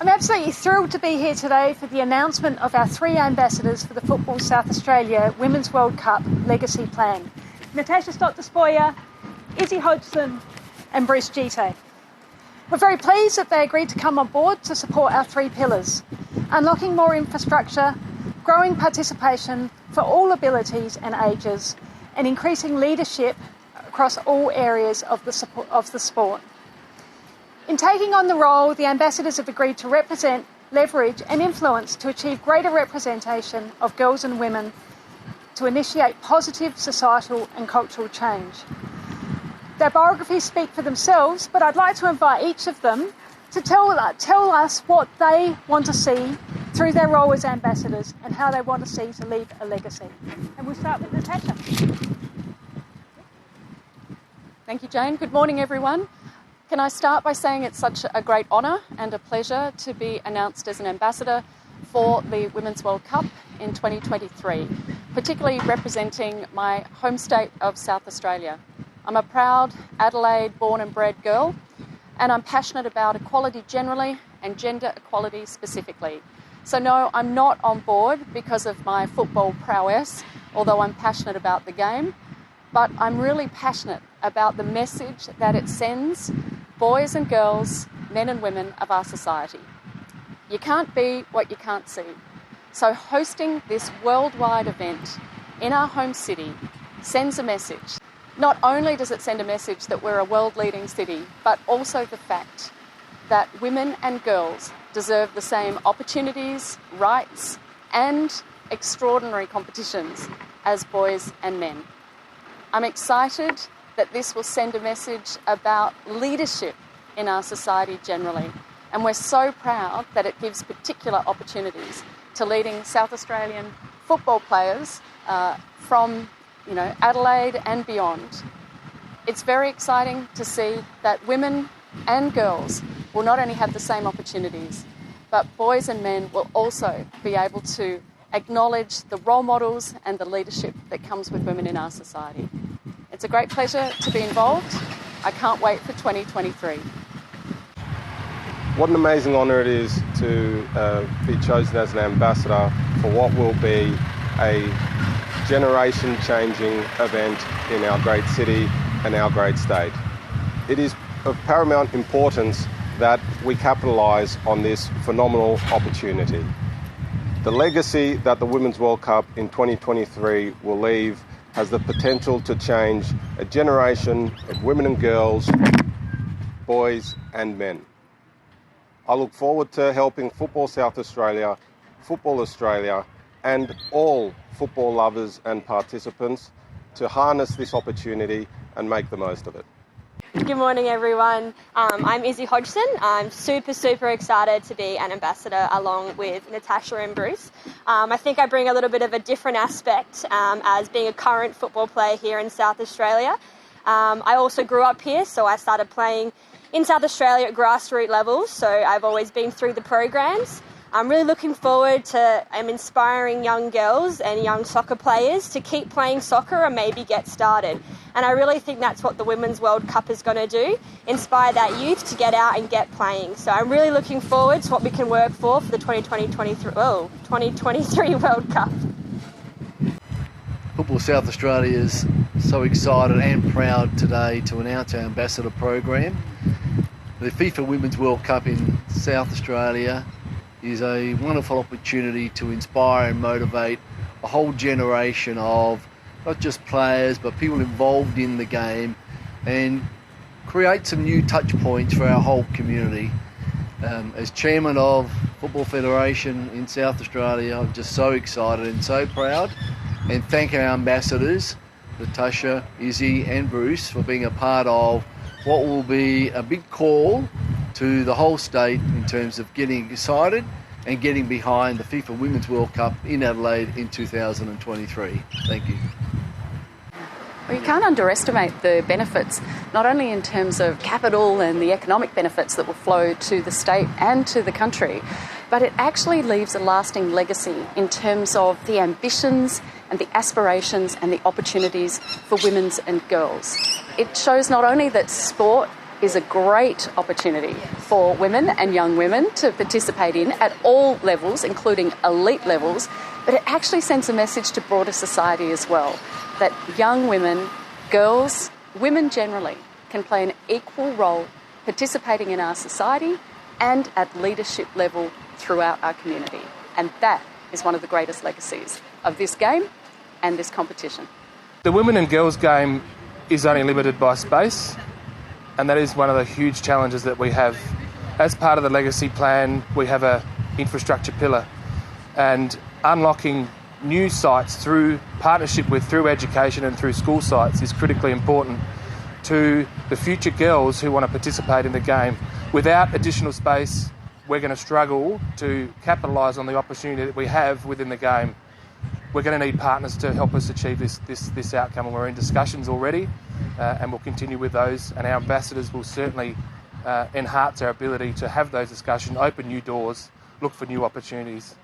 I'm absolutely thrilled to be here today for the announcement of our 3 ambassadors for the Football South Australia Women's World Cup Legacy Plan. Natasha, Stott, Despoja, Hodgson and Bruce Djite. We're very pleased that they agreed to come on board to support our 3 pillars: unlocking more infrastructure, growing participation for all abilities and ages, and increasing leadership across all areas of the sport. In taking on the role, the ambassadors have agreed to represent, leverage and influence to achieve greater representation of girls and women to initiate positive societal and cultural change. Their biographies speak for themselves, but I'd like to invite each of them to tell us what they want to see through their role as ambassadors and how they want to see to leave a legacy. And we'll start with Natasha. Thank you, Jane. Good morning, everyone. Can I start by saying it's such a great honour and a pleasure to be announced as an ambassador for the Women's World Cup in 2023, particularly representing my home state of South Australia. I'm a proud Adelaide born and bred girl, and I'm passionate about equality generally and gender equality specifically. So no, I'm not on board because of my football prowess, although I'm passionate about the game, but I'm really passionate about the message that it sends boys and girls, men and women of our society. You can't be what you can't see. So hosting this worldwide event in our home city sends a message. Not only does it send a message that we're a world-leading city, but also the fact that women and girls deserve the same opportunities, rights, and extraordinary competitions as boys and men. I'm excited that this will send a message about leadership in our society generally. And we're so proud that it gives particular opportunities to leading South Australian football players from Adelaide and beyond. It's very exciting to see that women and girls will not only have the same opportunities, but boys and men will also be able to acknowledge the role models and the leadership that comes with women in our society. It's a great pleasure to be involved. I can't wait for 2023. What an amazing honour it is to be chosen as an ambassador for what will be a generation-changing event in our great city and our great state. It is of paramount importance that we capitalise on this phenomenal opportunity. The legacy that the Women's World Cup in 2023 will leave has the potential to change a generation of women and girls, boys and men. I look forward to helping Football South Australia, Football Australia and all football lovers and participants to harness this opportunity and make the most of it. Good morning, everyone. I'm Hodgson. I'm super excited to be an ambassador along with Natasha and Bruce. I think I bring a little bit of a different aspect as being a current football player here in South Australia. I also grew up here, so I started playing in South Australia at grassroots levels, so I've always been through the programs. I'm really looking forward to inspiring young girls and young soccer players to keep playing soccer and maybe get started. And I really think that's what the Women's World Cup is going to do, inspire that youth to get out and get playing. So I'm really looking forward to what we can work for the 2023 World Cup. Football South Australia is so excited and proud today to announce our ambassador program. The FIFA Women's World Cup in South Australia is a wonderful opportunity to inspire and motivate a whole generation of not just players but people involved in the game and create some new touch points for our whole community. As chairman of Football Federation in South Australia, I'm just so excited and so proud, and thank our ambassadors Natasha, Izzy and Bruce for being a part of what will be a big call to the whole state in terms of getting excited and getting behind the FIFA Women's World Cup in Adelaide in 2023. Thank you. Well, you can't underestimate the benefits, not only in terms of capital and the economic benefits that will flow to the state and to the country, but it actually leaves a lasting legacy in terms of the ambitions and the aspirations and the opportunities for women and girls. It shows not only that sport is a great opportunity for women and young women to participate in at all levels, including elite levels, but it actually sends a message to broader society as well, that young women, girls, women generally, can play an equal role participating in our society and at leadership level throughout our community. And that is one of the greatest legacies of this game and this competition. The women and girls game is only limited by space, and that is one of the huge challenges that we have. As part of the legacy plan, we have an infrastructure pillar, and unlocking new sites through partnership through education and through school sites is critically important to the future girls who want to participate in the game. Without additional space, we're going to struggle to capitalise on the opportunity that we have within the game. We're going to need partners to help us achieve this outcome, and we're in discussions already, and we'll continue with those, and our ambassadors will certainly enhance our ability to have those discussions, open new doors, look for new opportunities.